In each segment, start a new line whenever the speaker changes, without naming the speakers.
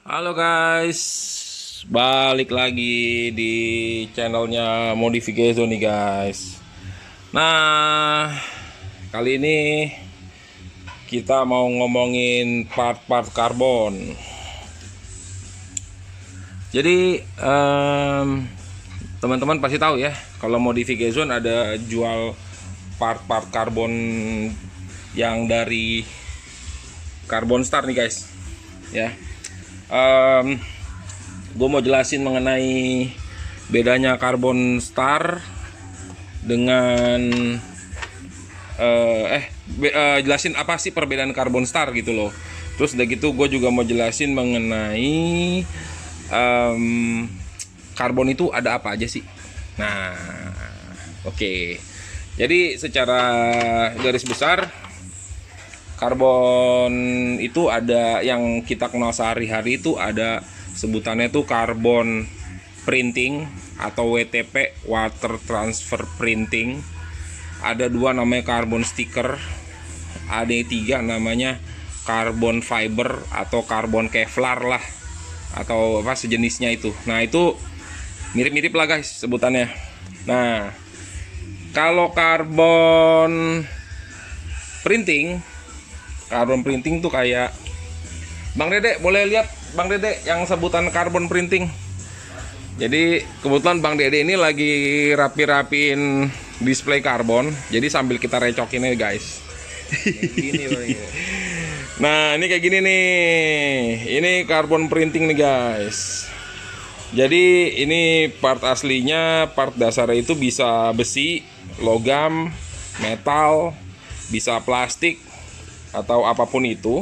Halo guys, balik lagi di channelnya Modification nih guys. Nah, kali ini kita mau ngomongin part-part karbon. Jadi teman-teman pasti tahu ya, kalau Modification ada jual part-part karbon yang dari Carbon Star nih guys. Ya, gue mau jelasin mengenai bedanya Carbon Star dengan jelasin apa sih perbedaan Carbon Star gitu loh. Terus udah gitu gue juga mau jelasin mengenai karbon itu ada apa aja sih. Nah, oke. Jadi secara garis besar, karbon itu ada yang kita kenal sehari-hari, itu ada sebutannya tuh karbon printing atau WTP, water transfer printing. Ada dua namanya karbon sticker. Ada tiga namanya karbon fiber atau karbon Kevlar lah, atau apa sejenisnya itu. Nah, itu mirip-mirip lah guys sebutannya. Nah, kalau karbon printing tuh kayak Bang Dede, boleh lihat Bang Dede yang sebutan karbon printing. Jadi kebetulan Bang Dede ini lagi rapi-rapiin display karbon. Jadi sambil kita recokin nih guys.
Gini loh ya.
Nah, ini kayak gini nih. Ini karbon printing nih guys. Jadi ini part aslinya, part dasarnya itu bisa besi, logam, metal, bisa plastik, atau apapun itu.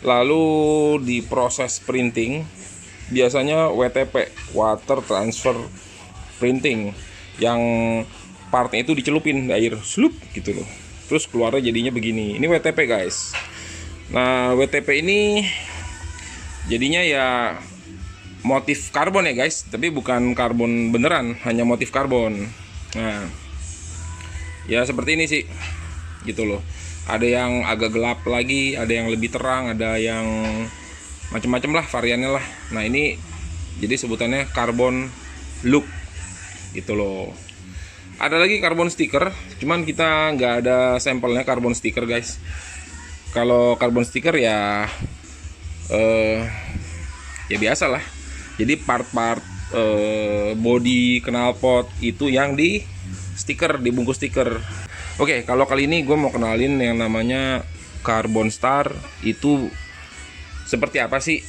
Lalu diproses printing, biasanya WTP, water transfer printing, yang partnya itu dicelupin air slup gitu loh, terus keluarnya jadinya begini. Ini WTP guys. Nah, WTP ini jadinya ya motif karbon ya guys, tapi bukan karbon beneran, hanya motif karbon. Nah, ya seperti ini sih gitu loh. Ada yang agak gelap lagi, ada yang lebih terang, ada yang macam-macam lah variannya lah. Nah, ini jadi sebutannya karbon look gitu loh. Ada lagi karbon stiker, cuman kita nggak ada sampelnya karbon stiker guys. Kalau karbon stiker ya ya biasa lah. Jadi part-part body knalpot itu yang di stiker, dibungkus stiker. Oke, kalau kali ini gue mau kenalin yang namanya Carbon Star itu seperti apa sih.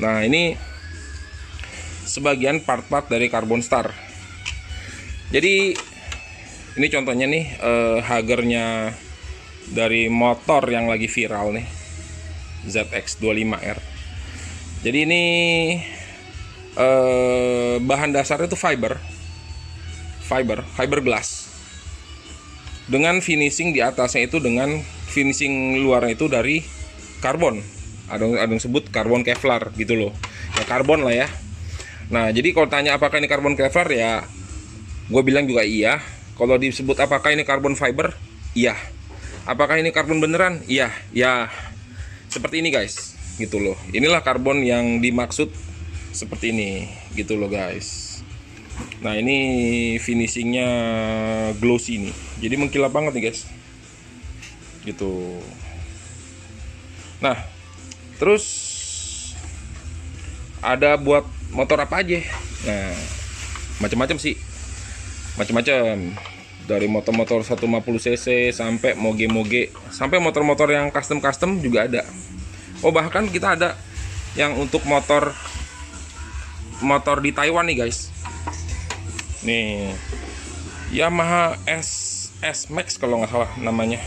Nah, ini sebagian part-part dari Carbon Star. Jadi ini contohnya nih, hagernya dari motor yang lagi viral nih, ZX25R. Jadi ini bahan dasarnya itu fiber glass, dengan finishing di atasnya itu, dengan finishing luarnya itu dari karbon. Ada yang sebut karbon Kevlar gitu loh. Ya karbon lah ya. Nah, jadi kalau tanya apakah ini karbon Kevlar, ya gue bilang juga iya. Kalau disebut apakah ini karbon fiber, iya. Apakah ini karbon beneran, iya. Ya seperti ini guys gitu loh. Inilah karbon yang dimaksud seperti ini gitu loh guys. Nah, ini finishingnya glossy nih, jadi mengkilap banget nih guys gitu. Nah, terus ada buat motor apa aja. Nah, macam-macam sih, macam-macam, dari motor-motor 150 cc sampai moge-moge, sampai motor-motor yang custom juga ada. Oh, bahkan kita ada yang untuk motor di Taiwan nih guys. Nih, Yamaha SS Max kalau nggak salah namanya,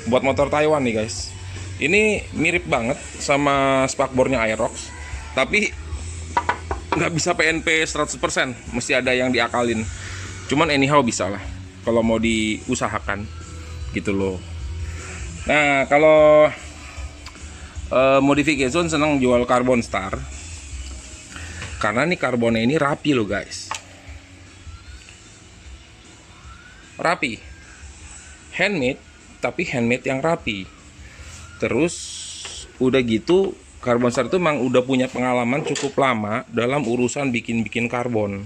buat motor Taiwan nih guys. Ini mirip banget sama spakbornya Aerox, tapi nggak bisa PNP 100%, mesti ada yang diakalin. Cuman anyhow bisa lah kalau mau diusahakan gitu loh. Nah, kalau Modification senang jual Carbon Star karena nih karbonnya ini rapi loh guys. Rapi, handmade, tapi handmade yang rapi. Terus udah gitu Carbon Star itu memang udah punya pengalaman cukup lama dalam urusan bikin karbon.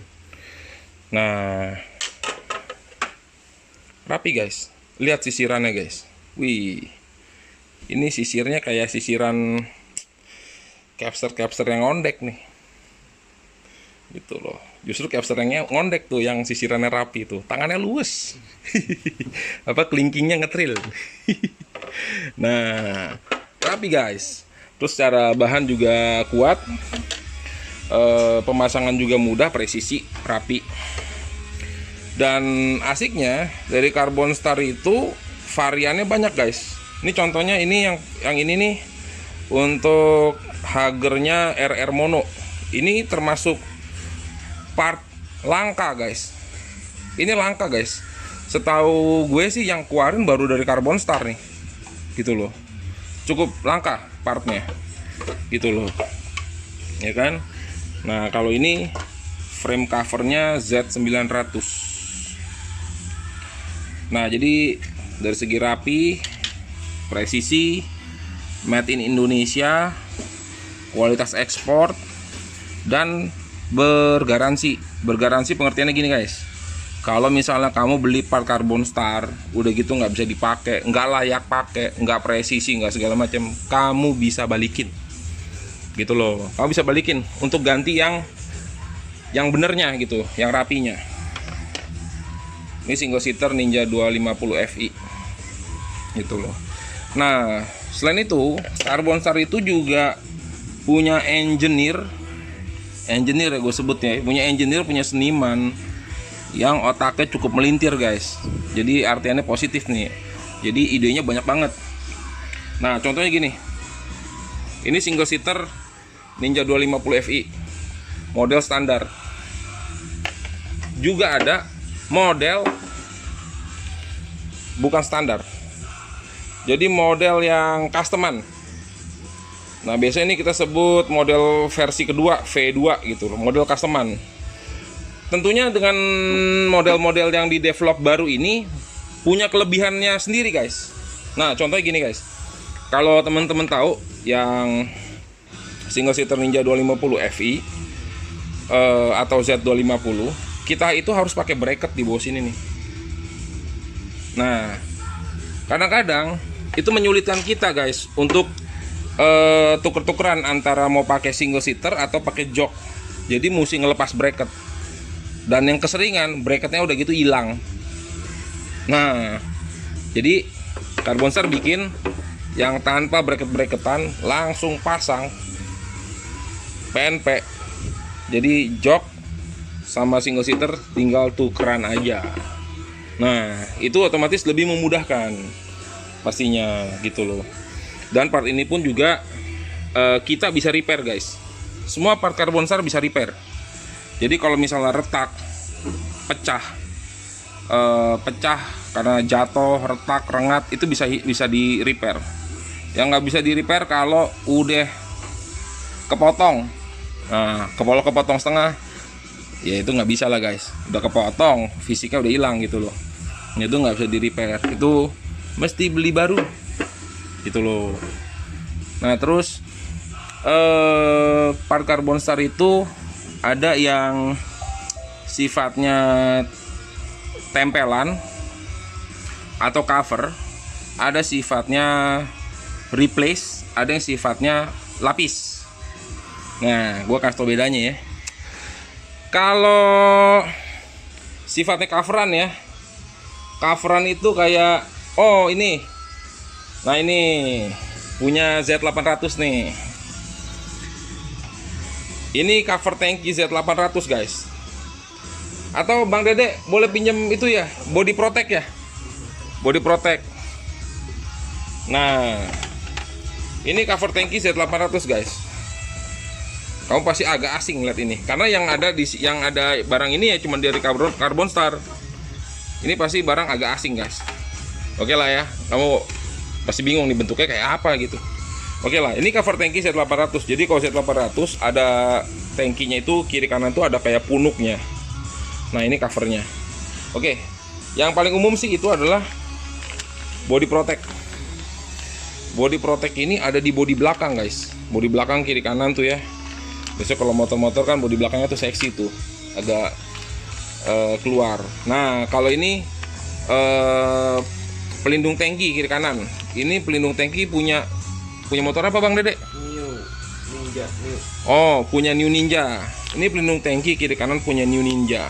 Nah, rapi guys. Lihat sisirannya guys. Wih, ini sisirnya kayak sisiran capster yang ngondek nih, gitu loh. Justru capster yang ngondek tuh yang sisirannya rapi tuh, tangannya luwes. Apa kelingkingnya ngetril. Nah, rapi guys. Terus secara bahan juga kuat, pemasangan juga mudah, presisi, rapi. Dan asiknya dari Carbon Star itu variannya banyak guys. Ini contohnya ini yang ini nih untuk hagernya RR mono. Ini termasuk part langka guys. Ini langka guys. Setahu gue sih yang keluarin baru dari Carbon Star nih, gitu loh. Cukup langka partnya, gitu loh, ya kan. Nah kalau ini frame covernya Z900. Nah jadi dari segi rapi, presisi, made in Indonesia, kualitas ekspor, dan bergaransi. Bergaransi pengertiannya gini guys, kalau misalnya kamu beli part Carbon Star udah gitu nggak bisa dipakai, nggak layak pakai, nggak presisi, nggak segala macam, kamu bisa balikin, gitu loh. Kamu bisa balikin untuk ganti yang benernya gitu, yang rapinya. Ini single seater Ninja 250 Fi, gitu loh. Nah selain itu Carbon Star itu juga punya engineer ya gue sebutnya, punya seniman yang otaknya cukup melintir guys. Jadi artiannya positif nih. Jadi idenya banyak banget. Nah contohnya gini, ini single seater Ninja 250 Fi model standar. Juga ada model bukan standar, jadi model yang customan. Nah biasanya ini kita sebut model versi kedua, V2 gitu loh, model customan. Tentunya dengan model-model yang di develop baru ini punya kelebihannya sendiri guys. Nah contohnya gini guys, kalau teman-teman tahu yang single seater Ninja 250 Fi atau Z250, kita itu harus pakai bracket di bawah sini nih. Nah kadang-kadang itu menyulitkan kita guys untuk tuker-tukeran antara mau pakai single seater atau pakai jok. Jadi mesti ngelepas bracket. Dan yang keseringan bracketnya udah gitu hilang. Nah jadi Carbon Star bikin yang tanpa bracket-bracketan, langsung pasang PNP. Jadi jok sama single seater tinggal tukeran aja. Nah itu otomatis lebih memudahkan pastinya, gitu loh. Dan part ini pun juga kita bisa repair guys. Semua part Carbon Star bisa repair. Jadi kalau misalnya retak, pecah karena jatuh, retak, rengat, itu bisa di repair. Yang nggak bisa di repair kalau udah kepotong. Nah kepotong setengah, ya itu nggak bisa lah guys. Udah kepotong, fisiknya udah hilang gitu loh. Itu nggak bisa di repair. Itu mesti beli baru, gitu loh. Nah terus part Carbon Star itu ada yang sifatnya tempelan atau cover, ada sifatnya replace, ada yang sifatnya lapis. Nah gue kasih tau bedanya ya. Kalau sifatnya coveran ya, coveran itu kayak ini. Nah ini punya Z800 nih. Ini cover tangki Z800 guys. Atau Bang Dede boleh pinjam itu ya, body protect ya, body protect. Nah ini cover tangki Z800 guys. Kamu pasti agak asing lihat ini, karena yang ada barang ini ya cuma dari Carbon Star. Ini pasti barang agak asing guys. Oke lah ya, kamu pasti bingung nih bentuknya kayak apa gitu. Oke lah, ini cover tangki Z800. Jadi kalau Z800 ada tangkinya itu kiri kanan tuh ada kayak punuknya. Nah ini covernya. Oke, yang paling umum sih itu adalah body protect. body protect ini ada di bodi belakang guys, bodi belakang kiri kanan tuh ya. Biasanya kalau motor-motor kan bodi belakangnya tuh seksi tuh, agak keluar. Nah kalau ini pelindung tangki kiri kanan. Ini pelindung tangki punya motor apa Bang Dede?
Ninja.
Oh, punya New Ninja. Ini pelindung tangki kiri kanan punya New Ninja.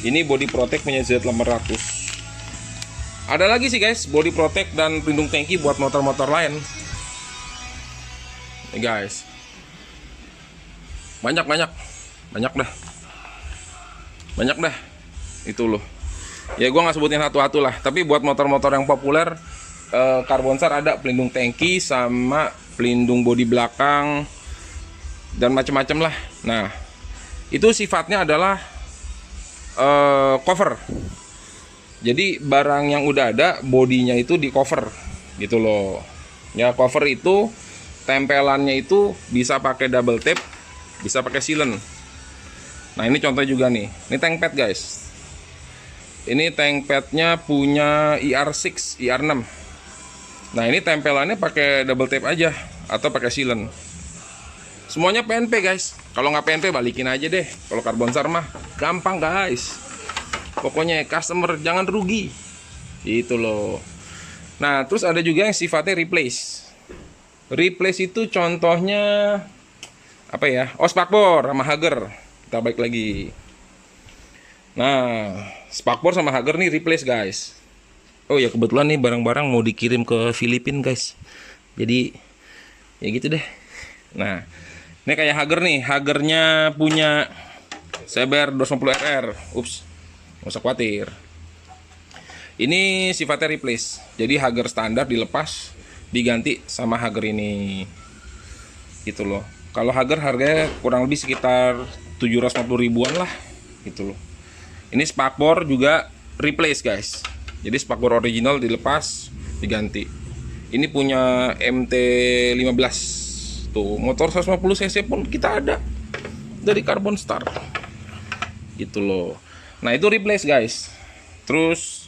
Ini body protect punya Z800. Ada lagi sih guys, body protect dan pelindung tangki buat motor-motor lain. Nih guys. Banyak dah. Itu loh. Ya gua nggak sebutin satu-satu lah, tapi buat motor-motor yang populer Carbonstar ada pelindung tangki sama pelindung bodi belakang dan macam-macam lah. Nah, itu sifatnya adalah cover. Jadi barang yang udah ada bodinya itu di cover gitu loh. Ya cover itu tempelannya itu bisa pakai double tape, bisa pakai sealant. Nah ini contoh juga nih. Ini tank pad guys. Ini tank padnya punya IR6, IR6. Nah ini tempelannya pakai double tape aja atau pakai sealant. Semuanya PNP guys. Kalau nggak PNP balikin aja deh. Kalau Carbonstar mah gampang guys. Pokoknya customer jangan rugi. Itu loh. Nah terus ada juga yang sifatnya replace. Replace itu contohnya apa ya? Oh spakbor sama hager. Kita balik lagi. Nah spakbor sama hager nih replace guys. Oh ya kebetulan nih barang-barang mau dikirim ke Filipina guys. Jadi ya gitu deh. Nah ini kayak hager nih. Hagernya punya CBR 250 RR. Ups, nggak usah khawatir. Ini sifatnya replace. Jadi hager standar dilepas, diganti sama hager ini. Gitu loh. Kalau hager harganya kurang lebih sekitar 750 ribuan lah. Gitu loh. Ini spakbor juga replace guys. Jadi spakbor original dilepas, diganti. Ini punya MT15. Tuh, motor 150 cc pun kita ada dari Carbonstar. Gitu loh. Nah, itu replace guys. Terus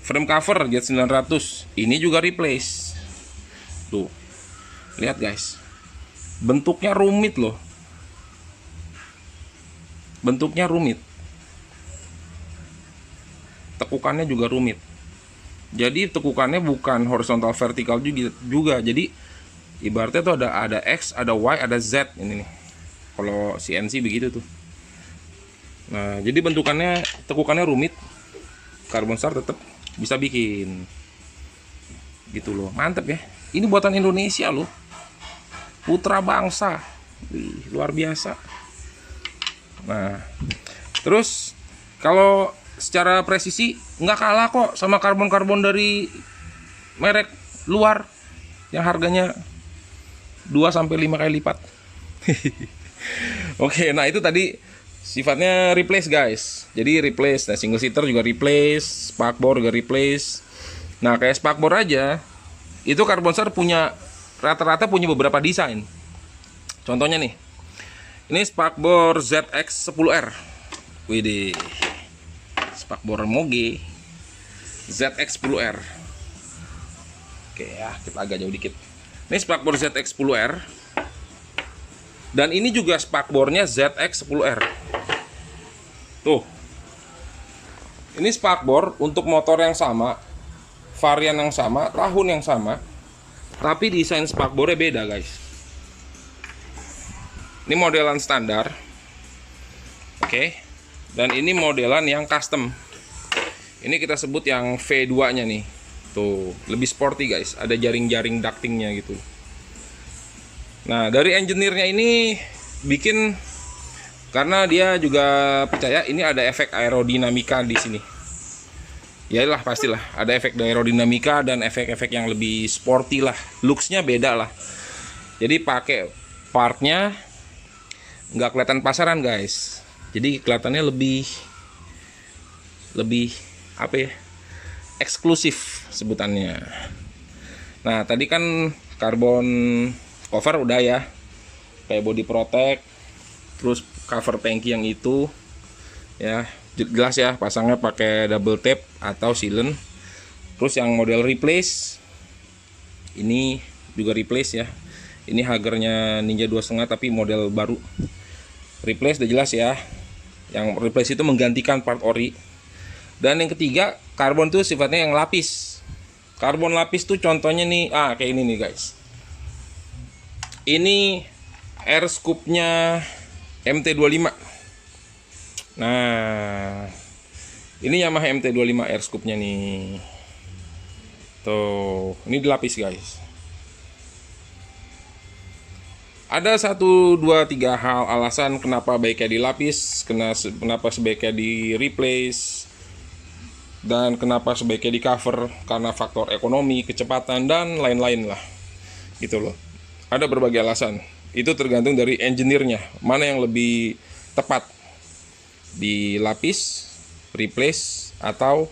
frame cover Z900. Ini juga replace. Tuh. Lihat guys. Bentuknya rumit loh. Bentuknya rumit. Tekukannya juga rumit. Jadi tekukannya bukan horizontal vertikal juga. Jadi ibaratnya tuh ada X, ada Y, ada Z ini nih. Kalau CNC begitu tuh. Nah, jadi bentukannya tekukannya rumit. Carbonstar tetap bisa bikin. Gitu loh. Mantep ya. Ini buatan Indonesia loh. Putra bangsa. Wih, luar biasa. Nah, terus kalau secara presisi nggak kalah kok sama karbon dari merek luar yang harganya 2-5 kali lipat. Oke, nah itu tadi sifatnya replace guys. Jadi replace, nah single seater juga replace, spakbor juga replace. Nah kayak spakbor aja, itu Carbonstar punya rata-rata punya beberapa desain. Contohnya nih, ini spakbor ZX10R. Widih, spakbor Moge ZX10R. Oke ya, kita agak jauh dikit. Ini spakbor ZX10R. Dan ini juga spakbornya ZX10R. Tuh. Ini spakbor untuk motor yang sama, varian yang sama, tahun yang sama, tapi desain spakbornya beda, guys. Ini modelan standar. Oke. Dan ini modelan yang custom. Ini kita sebut yang V2-nya nih. Tuh, lebih sporty guys, ada jaring-jaring ductingnya gitu. Nah, dari engineer-nya ini bikin karena dia juga percaya ini ada efek aerodinamika di sini. Yalah pastilah, ada efek aerodinamika dan efek-efek yang lebih sporty lah. Looks-nya beda lah. Jadi pakai partnya nggak kelihatan pasaran guys. Jadi kelihatannya lebih apa ya? Eksklusif sebutannya. Nah tadi kan karbon cover udah ya, kayak body protect, terus cover tangki yang itu ya jelas ya, pasangnya pakai double tape atau sealant. Terus yang model replace Ini juga replace ya. Ini Hagernya Ninja 2,5 tapi model baru. Replace udah jelas ya. Yang replace itu menggantikan part ori. Dan yang ketiga, karbon tuh sifatnya yang lapis. Karbon lapis tuh contohnya nih, kayak ini nih guys. Ini air scoop-nya MT25. Nah, ini Yamaha MT25 air scoop-nya nih. Tuh, ini dilapis guys. Ada 1, 2, 3 hal alasan kenapa baiknya dilapis, kenapa sebaiknya di replace, dan kenapa sebaiknya di cover, karena faktor ekonomi, kecepatan, dan lain-lain lah. Gitu loh. Ada berbagai alasan. Itu tergantung dari engineer-nya, mana yang lebih tepat. Dilapis, replace, atau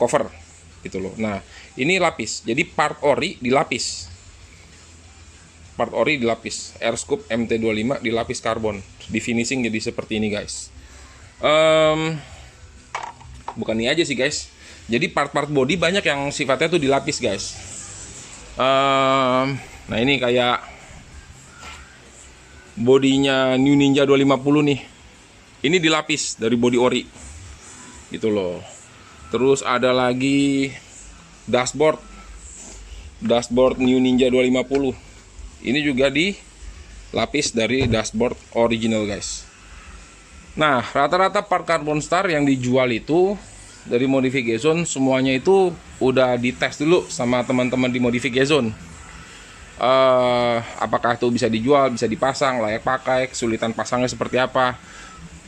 cover. Gitu loh. Nah, ini lapis. Jadi part ori dilapis. Part ori dilapis, air scoop MT25 dilapis karbon, di finishing jadi seperti ini guys. Bukan ini aja sih guys, jadi part-part body banyak yang sifatnya tuh dilapis guys. Nah ini kayak bodinya New Ninja 250 nih, ini dilapis dari body ori gitu loh. Terus ada lagi dashboard New Ninja 250. Ini juga dilapis dari dashboard original guys. Nah, rata-rata part Carbon Star yang dijual itu dari modification semuanya itu udah dites dulu sama teman-teman di modification. Apakah itu bisa dijual, bisa dipasang, layak pakai, kesulitan pasangnya seperti apa.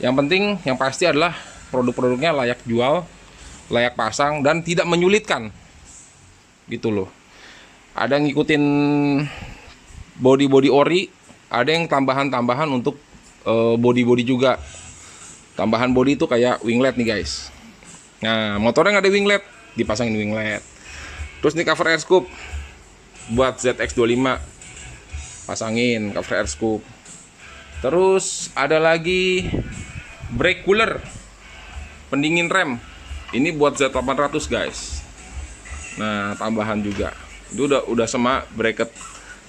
Yang penting, yang pasti adalah produk-produknya layak jual, layak pasang, dan tidak menyulitkan. Gitu loh. Ada yang ngikutin body ori, ada yang tambahan untuk body juga. Tambahan body itu kayak winglet nih guys. Nah, motornya nggak ada winglet, dipasangin winglet. Terus nih cover air scoop buat ZX25, pasangin cover air scoop. Terus ada lagi brake cooler, pendingin rem. Ini buat Z800 guys. Nah, tambahan juga. Itu udah sama bracket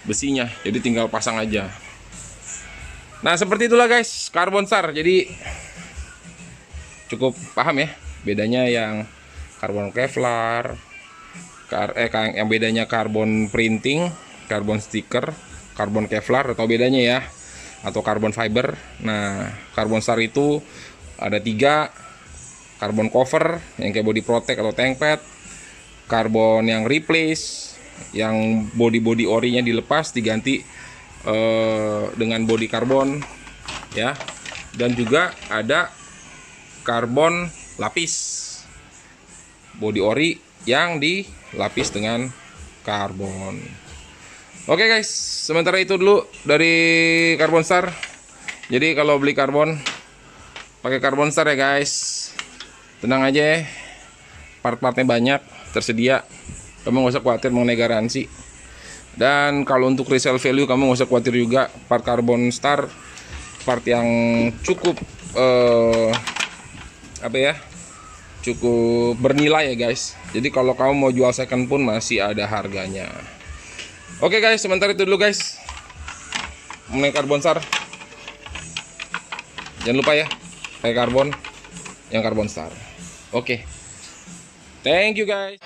besinya, jadi tinggal pasang aja. Nah seperti itulah guys Carbon Star. Jadi cukup paham ya bedanya yang karbon Kevlar, yang bedanya karbon printing, karbon stiker, karbon Kevlar, atau bedanya ya, atau karbon fiber. Nah Carbon Star itu ada 3, karbon cover yang kayak body protect atau tank pad, karbon yang replace, yang body orinya dilepas diganti dengan body karbon ya, dan juga ada karbon lapis, body ori yang dilapis dengan karbon. Oke guys, sementara itu dulu dari Carbon Star. Jadi kalau beli karbon pakai Carbon Star ya guys, tenang aja, part-partnya banyak tersedia. Kamu nggak usah khawatir mengenai garansi. Dan kalau untuk resale value kamu nggak usah khawatir juga. Part Carbon Star part yang cukup cukup bernilai ya guys. Jadi kalau kamu mau jual second pun masih ada harganya. Oke guys, sebentar itu dulu guys mengenai Carbon Star. Jangan lupa ya pakai karbon yang Carbon Star. Oke, thank you guys.